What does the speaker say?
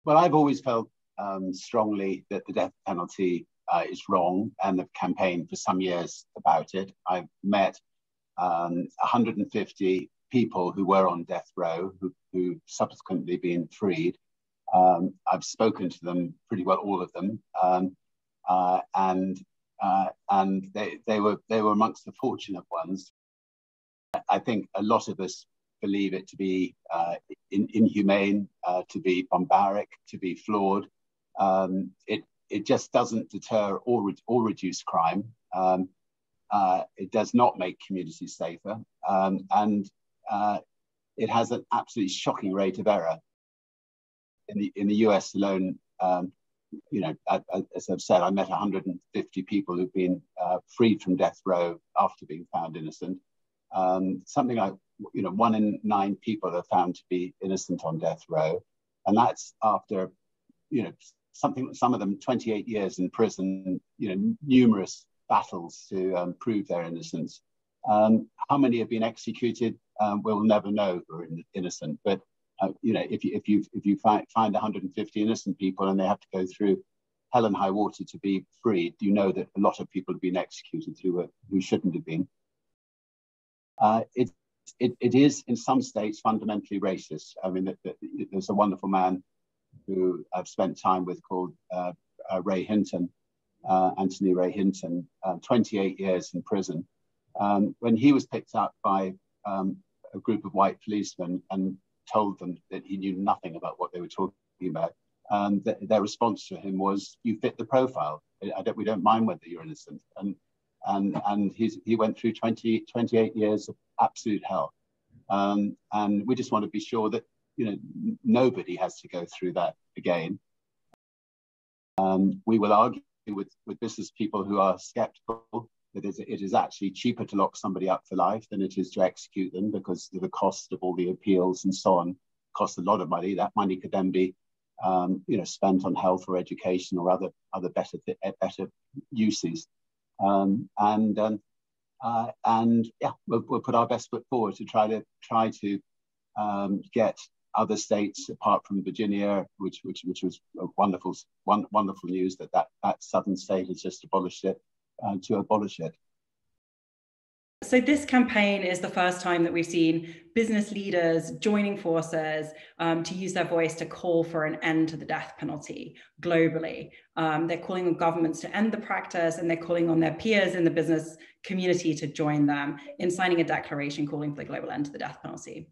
Well, I've always felt strongly that the death penalty is wrong, and have campaigned for some years about it. I've met 150 people who were on death row who've subsequently been freed. I've spoken to them, pretty well all of them, and they were amongst the fortunate ones. I think a lot of us believe it to be inhumane, to be barbaric, to be flawed. It just doesn't deter or reduce crime. It does not make communities safer, and it has an absolutely shocking rate of error. In the US alone, as I've said, I met 150 people who've been freed from death row after being found innocent. Something like 1 in 9 people are found to be innocent on death row, and that's after some of them 28 years in prison, numerous battles to prove their innocence. How many have been executed, we'll never know who are innocent. But if you find 150 innocent people and they have to go through hell and high water to be freed, you know that a lot of people have been executed who shouldn't have been. It is in some states fundamentally racist. I mean, there's a wonderful man who I've spent time with called Ray Hinton, Anthony Ray Hinton, 28 years in prison. When he was picked up by a group of white policemen and told them that he knew nothing about what they were talking about, their response to him was, "You fit the profile. We don't mind whether you're innocent." And he went through 28 years of absolute hell. And we just want to be sure that nobody has to go through that again. We will argue with business people who are skeptical that it is actually cheaper to lock somebody up for life than it is to execute them, because of the cost of all the appeals and so on. Costs a lot of money. That money could then be spent on health or education or other better uses. We'll put our best foot forward to try to get other states, apart from Virginia, which was wonderful news that southern state has just abolished it, to abolish it. So this campaign is the first time that we've seen business leaders joining forces to use their voice to call for an end to the death penalty globally. They're calling on governments to end the practice, and they're calling on their peers in the business community to join them in signing a declaration calling for the global end to the death penalty.